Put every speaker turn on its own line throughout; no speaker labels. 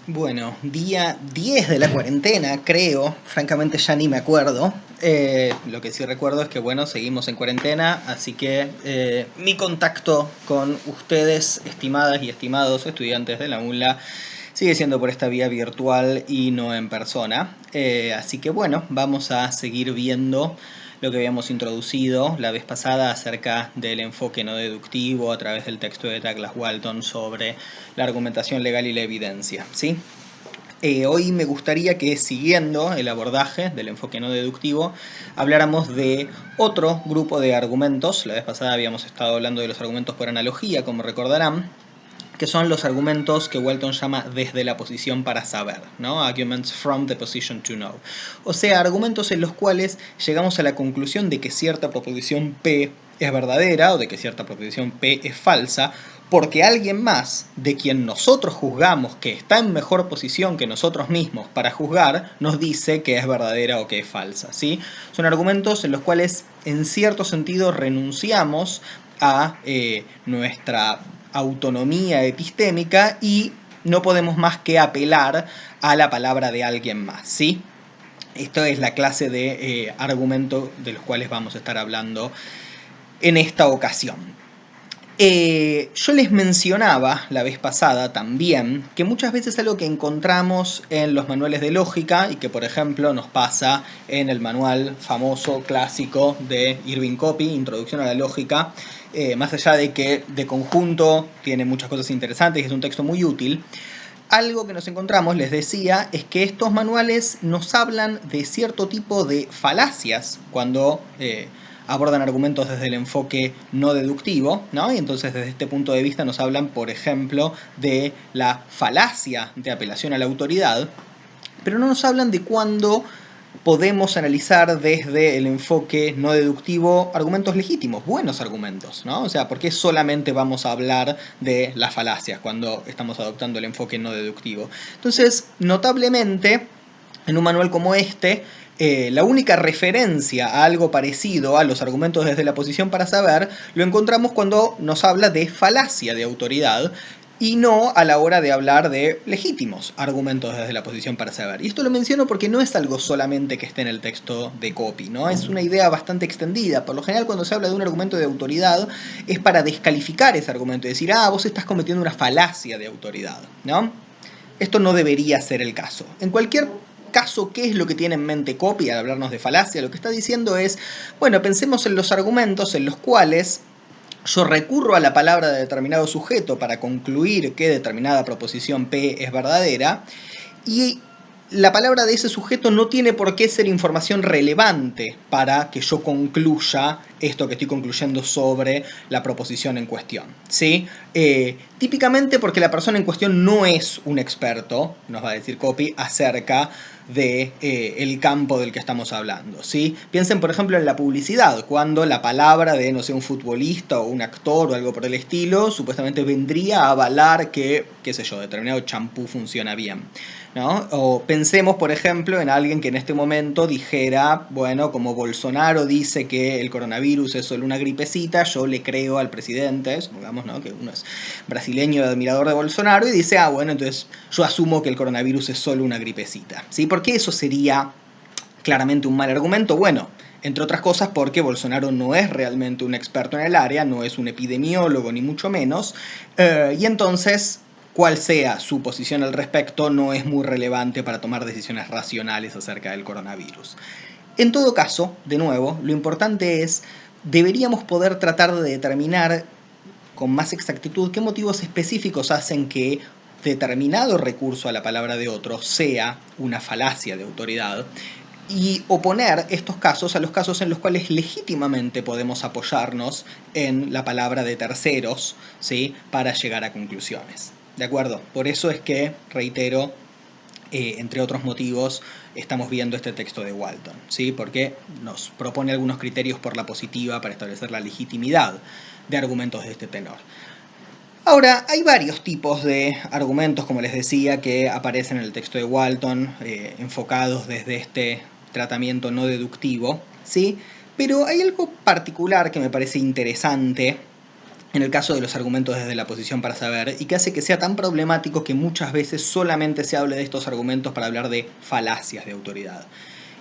Bueno, día 10 de la cuarentena, creo. Francamente ya ni me acuerdo. Lo que sí recuerdo es que, bueno, seguimos en cuarentena, así que mi contacto con ustedes, estimadas y estimados estudiantes de la UNLA, sigue siendo por esta vía virtual y no en persona. Así que, bueno, vamos a seguir viendo lo que habíamos introducido la vez pasada acerca del enfoque no deductivo a través del texto de Douglas Walton sobre la argumentación legal y la evidencia, ¿sí? Hoy me gustaría que, siguiendo el abordaje del enfoque no deductivo, habláramos de otro grupo de argumentos. La vez pasada habíamos estado hablando de los argumentos por analogía, como recordarán, que son los argumentos que Walton llama desde la posición para saber, ¿no? Arguments from the position to know. O sea, argumentos en los cuales llegamos a la conclusión de que cierta proposición P es verdadera o de que cierta proposición P es falsa, porque alguien más, de quien nosotros juzgamos que está en mejor posición que nosotros mismos para juzgar, nos dice que es verdadera o que es falsa, ¿sí? Son argumentos en los cuales, en cierto sentido, renunciamos a nuestra autonomía epistémica y no podemos más que apelar a la palabra de alguien más, ¿sí? Esto es la clase de argumento de los cuales vamos a estar hablando en esta ocasión. Yo les mencionaba la vez pasada también que muchas veces algo que encontramos en los manuales de lógica y que por ejemplo nos pasa en el manual famoso clásico de Irving Copy, Introducción a la Lógica, más allá de que de conjunto tiene muchas cosas interesantes y es un texto muy útil, algo que nos encontramos, les decía, es que estos manuales nos hablan de cierto tipo de falacias cuando abordan argumentos desde el enfoque no deductivo, ¿no? Y entonces desde este punto de vista nos hablan, por ejemplo, de la falacia de apelación a la autoridad, pero no nos hablan de cuándo podemos analizar desde el enfoque no deductivo argumentos legítimos, buenos argumentos, ¿no? O sea, ¿por qué solamente vamos a hablar de las falacias cuando estamos adoptando el enfoque no deductivo? Entonces, notablemente, en un manual como este, la única referencia a algo parecido a los argumentos desde la posición para saber lo encontramos cuando nos habla de falacia de autoridad y no a la hora de hablar de legítimos argumentos desde la posición para saber. Y esto lo menciono porque no es algo solamente que esté en el texto de Copy, ¿no? Es una idea bastante extendida. Por lo general, cuando se habla de un argumento de autoridad, es para descalificar ese argumento y decir, vos estás cometiendo una falacia de autoridad, ¿no? Esto no debería ser el caso. En cualquier caso, ¿qué es lo que tiene en mente Copy al hablarnos de falacia? Lo que está diciendo es, bueno, pensemos en los argumentos en los cuales yo recurro a la palabra de determinado sujeto para concluir que determinada proposición P es verdadera y la palabra de ese sujeto no tiene por qué ser información relevante para que yo concluya esto que estoy concluyendo sobre la proposición en cuestión, ¿sí? Típicamente porque la persona en cuestión no es un experto, nos va a decir Copy, acerca de el campo del que estamos hablando, ¿sí? Piensen, por ejemplo, en la publicidad, cuando la palabra de, no sé, un futbolista o un actor o algo por el estilo, supuestamente vendría a avalar que, qué sé yo, determinado champú funciona bien, ¿no? O pensemos, por ejemplo, en alguien que en este momento dijera, bueno, como Bolsonaro dice que el coronavirus es solo una gripecita, yo le creo al presidente, supongamos, ¿no?, que uno es brasileño admirador de Bolsonaro y dice, bueno, entonces yo asumo que el coronavirus es solo una gripecita, ¿sí? ¿Por qué eso sería claramente un mal argumento? Bueno, entre otras cosas porque Bolsonaro no es realmente un experto en el área, no es un epidemiólogo ni mucho menos, y entonces cuál sea su posición al respecto no es muy relevante para tomar decisiones racionales acerca del coronavirus. En todo caso, de nuevo, lo importante es, deberíamos poder tratar de determinar con más exactitud qué motivos específicos hacen que determinado recurso a la palabra de otro sea una falacia de autoridad y oponer estos casos a los casos en los cuales legítimamente podemos apoyarnos en la palabra de terceros, ¿sí?, para llegar a conclusiones. ¿De acuerdo? Por eso es que, reitero, entre otros motivos, estamos viendo este texto de Walton, ¿sí? Porque nos propone algunos criterios por la positiva para establecer la legitimidad de argumentos de este tenor. Ahora, hay varios tipos de argumentos, como les decía, que aparecen en el texto de Walton, enfocados desde este tratamiento no deductivo, ¿sí? Pero hay algo particular que me parece interesante en el caso de los argumentos desde la posición para saber, y que hace que sea tan problemático que muchas veces solamente se hable de estos argumentos para hablar de falacias de autoridad.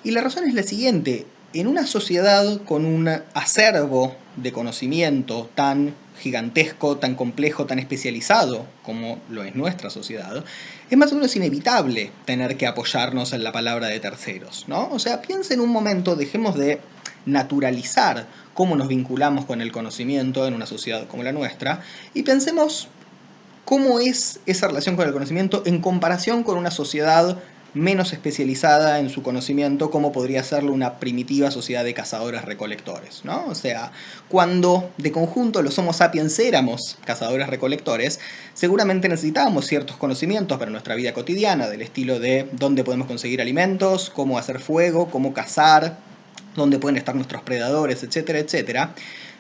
Y la razón es la siguiente: en una sociedad con un acervo de conocimiento tan gigantesco, tan complejo, tan especializado como lo es nuestra sociedad, es más o menos inevitable tener que apoyarnos en la palabra de terceros, ¿no? O sea, piensen un momento, dejemos de naturalizar cómo nos vinculamos con el conocimiento en una sociedad como la nuestra y pensemos cómo es esa relación con el conocimiento en comparación con una sociedad menos especializada en su conocimiento, como podría serlo una primitiva sociedad de cazadores-recolectores, ¿no? O sea, cuando de conjunto los Homo sapiens éramos cazadores-recolectores, seguramente necesitábamos ciertos conocimientos para nuestra vida cotidiana, del estilo de dónde podemos conseguir alimentos, cómo hacer fuego, cómo cazar, dónde pueden estar nuestros predadores, etcétera, etcétera.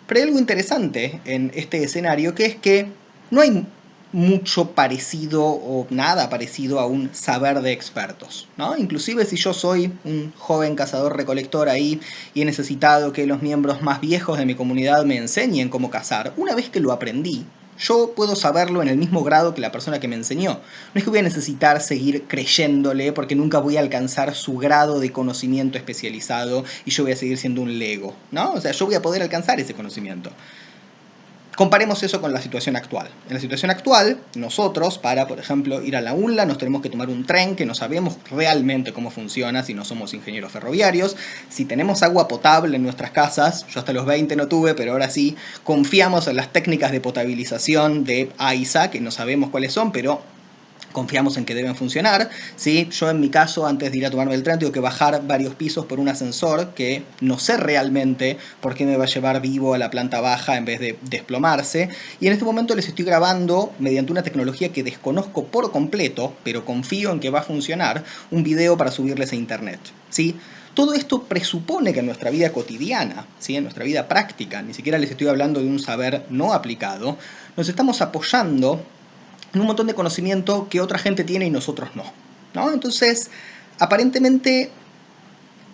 Pero hay algo interesante en este escenario, que es que no hay mucho parecido o nada parecido a un saber de expertos, ¿no? Inclusive si yo soy un joven cazador-recolector ahí y he necesitado que los miembros más viejos de mi comunidad me enseñen cómo cazar, una vez que lo aprendí, yo puedo saberlo en el mismo grado que la persona que me enseñó. No es que voy a necesitar seguir creyéndole porque nunca voy a alcanzar su grado de conocimiento especializado y yo voy a seguir siendo un lego, ¿no? O sea, yo voy a poder alcanzar ese conocimiento. Comparemos eso con la situación actual. En la situación actual, nosotros, para, por ejemplo, ir a la UNLA, nos tenemos que tomar un tren que no sabemos realmente cómo funciona si no somos ingenieros ferroviarios. Si tenemos agua potable en nuestras casas, yo hasta los 20 no tuve, pero ahora sí, confiamos en las técnicas de potabilización de AISA, que no sabemos cuáles son, pero confiamos en que deben funcionar, ¿sí? Yo en mi caso, antes de ir a tomarme el tren, tengo que bajar varios pisos por un ascensor que no sé realmente por qué me va a llevar vivo a la planta baja en vez de desplomarse. Y en este momento les estoy grabando, mediante una tecnología que desconozco por completo, pero confío en que va a funcionar, un video para subirles a internet, ¿sí? Todo esto presupone que en nuestra vida cotidiana, ¿sí? En nuestra vida práctica, ni siquiera les estoy hablando de un saber no aplicado, nos estamos apoyando en un montón de conocimiento que otra gente tiene y nosotros no, ¿no? Entonces, aparentemente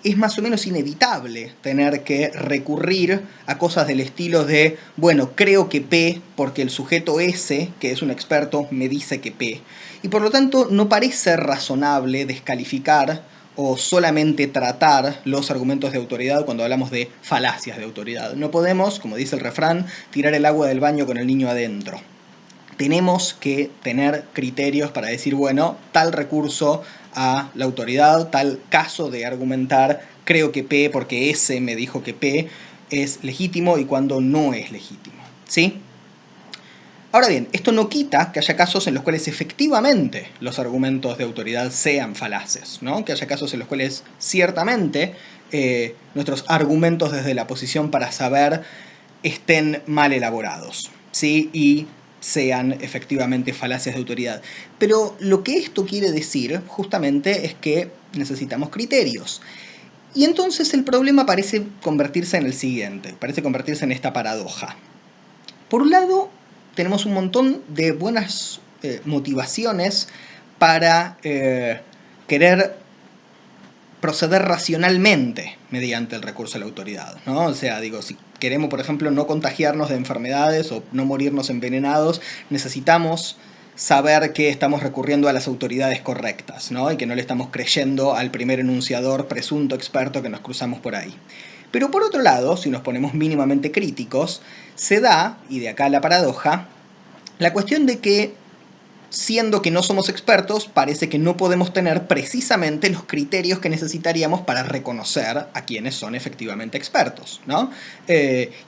es más o menos inevitable tener que recurrir a cosas del estilo de, bueno, creo que P porque el sujeto S, que es un experto, me dice que P. Y por lo tanto no parece razonable descalificar o solamente tratar los argumentos de autoridad cuando hablamos de falacias de autoridad. No podemos, como dice el refrán, tirar el agua del baño con el niño adentro. Tenemos que tener criterios para decir, bueno, tal recurso a la autoridad, tal caso de argumentar, creo que P porque S me dijo que P es legítimo y cuando no es legítimo, ¿sí? Ahora bien, esto no quita que haya casos en los cuales efectivamente los argumentos de autoridad sean falaces, ¿no? Que haya casos en los cuales ciertamente nuestros argumentos desde la posición para saber estén mal elaborados, ¿sí? Y sean efectivamente falacias de autoridad. Pero lo que esto quiere decir justamente es que necesitamos criterios. Y entonces el problema parece convertirse en el siguiente, parece convertirse en esta paradoja. Por un lado, tenemos un montón de buenas motivaciones para querer proceder racionalmente mediante el recurso a la autoridad, ¿no? O sea, digo, si queremos, por ejemplo, no contagiarnos de enfermedades o no morirnos envenenados, necesitamos saber que estamos recurriendo a las autoridades correctas, ¿no? Y que no le estamos creyendo al primer enunciador presunto experto que nos cruzamos por ahí. Pero por otro lado, si nos ponemos mínimamente críticos, se da, y de acá la paradoja, la cuestión de que siendo que no somos expertos, parece que no podemos tener precisamente los criterios que necesitaríamos para reconocer a quienes son efectivamente expertos, ¿no?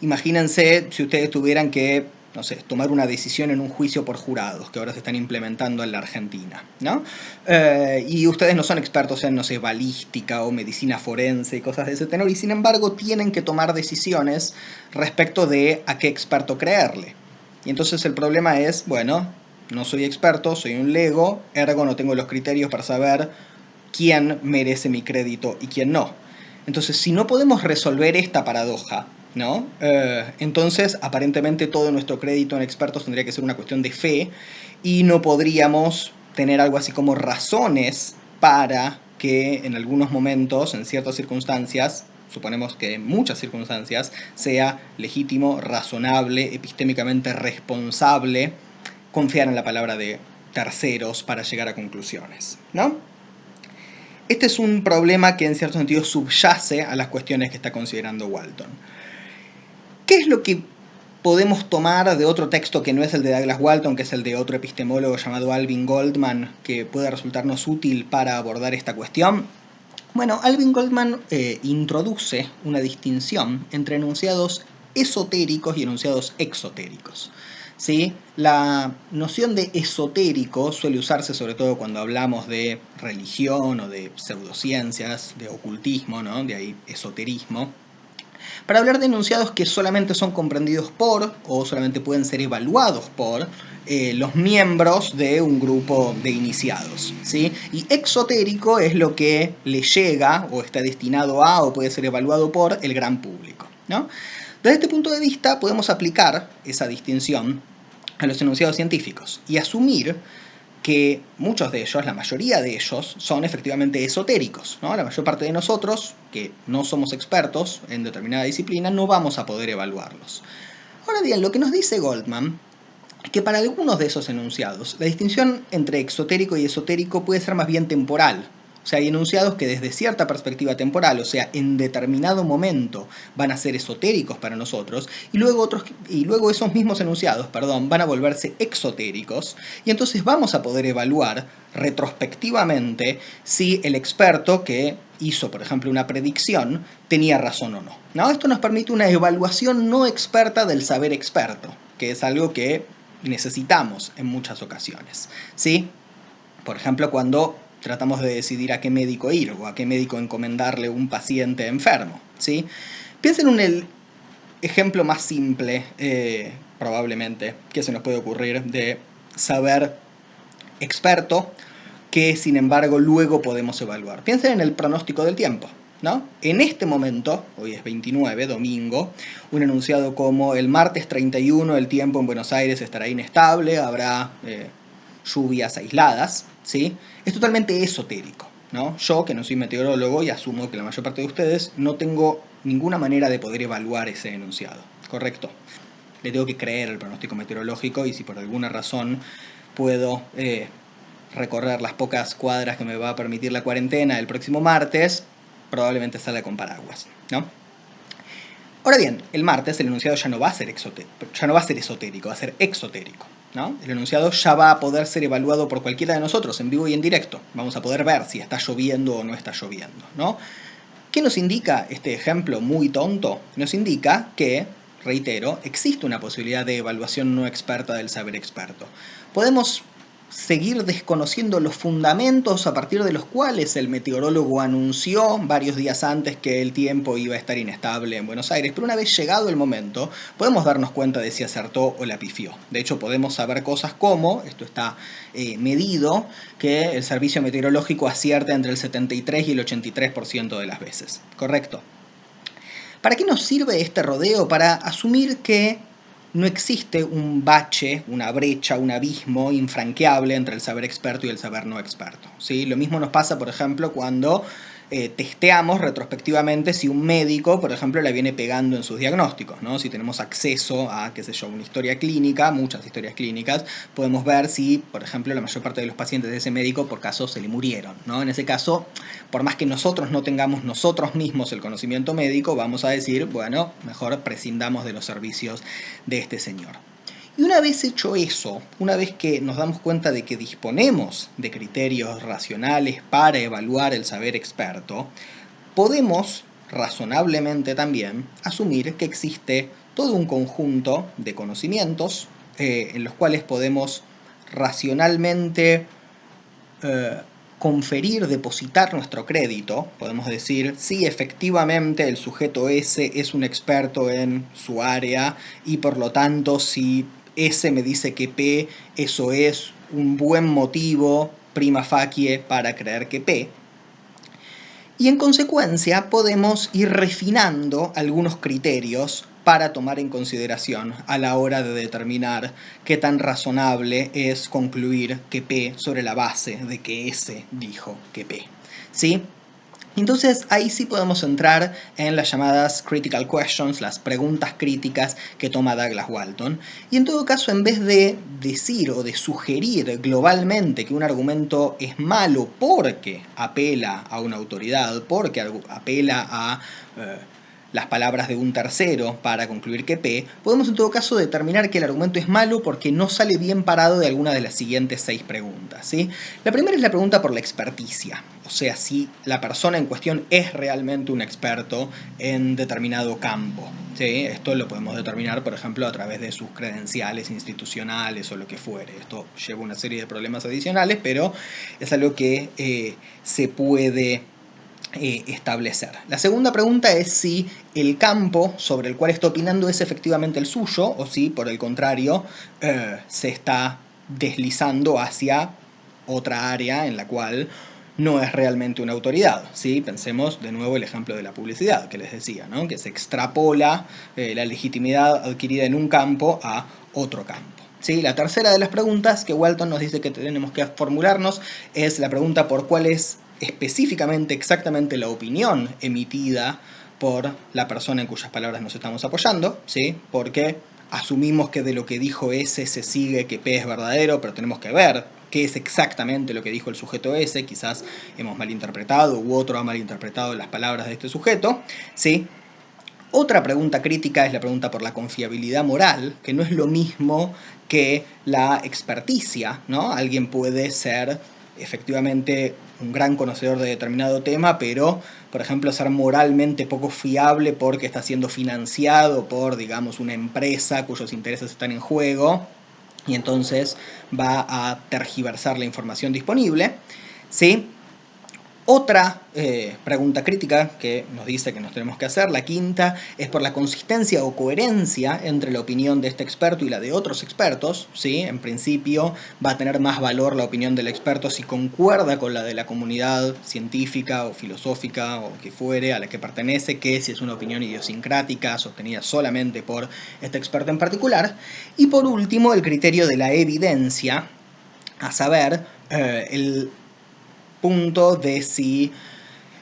Imagínense si ustedes tuvieran que, no sé, tomar una decisión en un juicio por jurados, que ahora se están implementando en la Argentina, ¿no? Y ustedes no son expertos en, no sé, balística o medicina forense y cosas de ese tenor, y sin embargo tienen que tomar decisiones respecto de a qué experto creerle. Y entonces el problema es, bueno, no soy experto, soy un lego, ergo no tengo los criterios para saber quién merece mi crédito y quién no. Entonces, si no podemos resolver esta paradoja, ¿no? Entonces, aparentemente todo nuestro crédito en expertos tendría que ser una cuestión de fe y no podríamos tener algo así como razones para que en algunos momentos, en ciertas circunstancias, suponemos que en muchas circunstancias sea legítimo, razonable, epistémicamente responsable confiar en la palabra de terceros para llegar a conclusiones, ¿no? Este es un problema que en cierto sentido subyace a las cuestiones que está considerando Walton. ¿Qué es lo que podemos tomar de otro texto que no es el de Douglas Walton, que es el de otro epistemólogo llamado Alvin Goldman, que puede resultarnos útil para abordar esta cuestión? Bueno, Alvin Goldman introduce una distinción entre enunciados esotéricos y enunciados exotéricos. ¿Sí? La noción de esotérico suele usarse sobre todo cuando hablamos de religión o de pseudociencias, de ocultismo, ¿no? De ahí esoterismo, para hablar de enunciados que solamente son comprendidos por o solamente pueden ser evaluados por los miembros de un grupo de iniciados, ¿sí? Y exotérico es lo que le llega o está destinado a o puede ser evaluado por el gran público, ¿no? Desde este punto de vista podemos aplicar esa distinción a los enunciados científicos y asumir que muchos de ellos, la mayoría de ellos, son efectivamente esotéricos, ¿no? La mayor parte de nosotros, que no somos expertos en determinada disciplina, no vamos a poder evaluarlos. Ahora bien, lo que nos dice Goldman es que para algunos de esos enunciados, la distinción entre exotérico y esotérico puede ser más bien temporal. O sea, hay enunciados que desde cierta perspectiva temporal, o sea, en determinado momento, van a ser esotéricos para nosotros, y luego esos mismos enunciados, van a volverse exotéricos, y entonces vamos a poder evaluar retrospectivamente si el experto que hizo, por ejemplo, una predicción, tenía razón o no, ¿no? Esto nos permite una evaluación no experta del saber experto, que es algo que necesitamos en muchas ocasiones, ¿sí? Por ejemplo, cuando tratamos de decidir a qué médico ir o a qué médico encomendarle un paciente enfermo, ¿sí? Piensen en el ejemplo más simple, probablemente, que se nos puede ocurrir de saber experto que, sin embargo, luego podemos evaluar. Piensen en el pronóstico del tiempo, ¿no? En este momento, hoy es 29, domingo, un enunciado como el martes 31 el tiempo en Buenos Aires estará inestable, habrá lluvias aisladas, ¿sí? Es totalmente esotérico, ¿no? Yo, que no soy meteorólogo y asumo que la mayor parte de ustedes, no tengo ninguna manera de poder evaluar ese enunciado, ¿correcto? Le tengo que creer el pronóstico meteorológico y si por alguna razón puedo recorrer las pocas cuadras que me va a permitir la cuarentena el próximo martes, probablemente salga con paraguas, ¿no? Ahora bien, el martes el enunciado ya no va a ser esotérico, va a ser exotérico, ¿no? El enunciado ya va a poder ser evaluado por cualquiera de nosotros en vivo y en directo. Vamos a poder ver si está lloviendo o no está lloviendo, ¿no? ¿Qué nos indica este ejemplo muy tonto? Nos indica que, reitero, existe una posibilidad de evaluación no experta del saber experto. Podemos seguir desconociendo los fundamentos a partir de los cuales el meteorólogo anunció varios días antes que el tiempo iba a estar inestable en Buenos Aires, pero una vez llegado el momento, podemos darnos cuenta de si acertó o la pifió. De hecho, podemos saber cosas como, esto está medido, que el servicio meteorológico acierta entre el 73 y el 83% de las veces. ¿Correcto? ¿Para qué nos sirve este rodeo? Para asumir que no existe un bache, una brecha, un abismo infranqueable entre el saber experto y el saber no experto, ¿sí? Lo mismo nos pasa, por ejemplo, cuando testeamos retrospectivamente si un médico, por ejemplo, la viene pegando en sus diagnósticos, ¿no? Si tenemos acceso a, qué sé yo, una historia clínica, muchas historias clínicas, podemos ver si, por ejemplo, la mayor parte de los pacientes de ese médico por caso se le murieron, ¿no? En ese caso, por más que nosotros no tengamos nosotros mismos el conocimiento médico, vamos a decir, bueno, mejor prescindamos de los servicios de este señor. Y una vez hecho eso, una vez que nos damos cuenta de que disponemos de criterios racionales para evaluar el saber experto, podemos razonablemente también asumir que existe todo un conjunto de conocimientos en los cuales podemos racionalmente conferir, depositar nuestro crédito. Podemos decir, sí, efectivamente el sujeto S es un experto en su área y por lo tanto si S me dice que P, eso es un buen motivo prima facie para creer que P. Y en consecuencia podemos ir refinando algunos criterios para tomar en consideración a la hora de determinar qué tan razonable es concluir que P sobre la base de que S dijo que P, ¿sí? Entonces ahí sí podemos entrar en las llamadas critical questions, las preguntas críticas que toma Douglas Walton. Y en todo caso, en vez de decir o de sugerir globalmente que un argumento es malo porque apela a una autoridad, porque apela a las palabras de un tercero para concluir que P, podemos en todo caso determinar que el argumento es malo porque no sale bien parado de alguna de las siguientes 6 preguntas, ¿sí? La primera es la pregunta por la experticia, o sea, si la persona en cuestión es realmente un experto en determinado campo, ¿sí? Esto lo podemos determinar, por ejemplo, a través de sus credenciales institucionales o lo que fuere. Esto lleva una serie de problemas adicionales, pero es algo que se puede establecer. La segunda pregunta es si el campo sobre el cual está opinando es efectivamente el suyo o si, por el contrario, se está deslizando hacia otra área en la cual no es realmente una autoridad, ¿sí? Pensemos de nuevo el ejemplo de la publicidad que les decía, ¿no? Que se extrapola la legitimidad adquirida en un campo a otro campo. ¿Sí? La tercera de las preguntas que Walton nos dice que tenemos que formularnos es la pregunta por cuál es específicamente, exactamente la opinión emitida por la persona en cuyas palabras nos estamos apoyando, ¿sí? Porque asumimos que de lo que dijo S se sigue que P es verdadero, pero tenemos que ver qué es exactamente lo que dijo el sujeto S, quizás hemos malinterpretado u otro ha malinterpretado las palabras de este sujeto, ¿sí? Otra pregunta crítica es la pregunta por la confiabilidad moral, que no es lo mismo que la experticia, ¿no? Alguien puede ser efectivamente un gran conocedor de determinado tema, pero, por ejemplo, ser moralmente poco fiable porque está siendo financiado por, digamos, una empresa cuyos intereses están en juego, y entonces va a tergiversar la información disponible, ¿sí? Otra pregunta crítica que nos dice que nos tenemos que hacer, la quinta, es por la consistencia o coherencia entre la opinión de este experto y la de otros expertos, ¿sí? En principio va a tener más valor la opinión del experto si concuerda con la de la comunidad científica o filosófica o que fuere a la que pertenece, que si es una opinión idiosincrática sostenida solamente por este experto en particular. Y por último, el criterio de la evidencia, a saber, el punto de si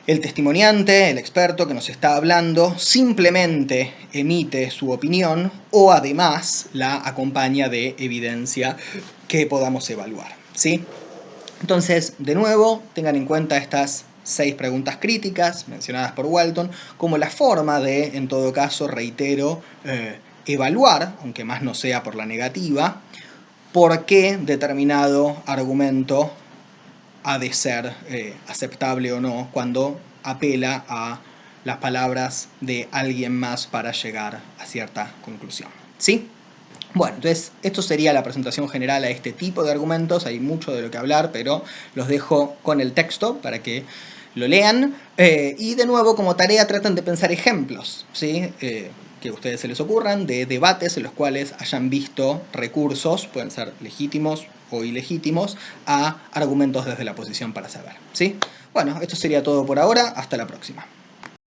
el testimoniante, el experto que nos está hablando, simplemente emite su opinión o además la acompaña de evidencia que podamos evaluar, ¿sí? Entonces, de nuevo, tengan en cuenta estas 6 preguntas críticas mencionadas por Walton como la forma de, en todo caso, reitero, evaluar, aunque más no sea por la negativa, por qué determinado argumento ha de ser aceptable o no cuando apela a las palabras de alguien más para llegar a cierta conclusión, ¿sí? Bueno, entonces esto sería la presentación general a este tipo de argumentos. Hay mucho de lo que hablar, pero los dejo con el texto para que lo lean. Y de nuevo, como tarea, traten de pensar ejemplos, ¿sí? Que a ustedes se les ocurran, de debates en los cuales hayan visto recursos, pueden ser legítimos o ilegítimos, a argumentos desde la posición para saber, ¿sí? Bueno, esto sería todo por ahora. Hasta la próxima.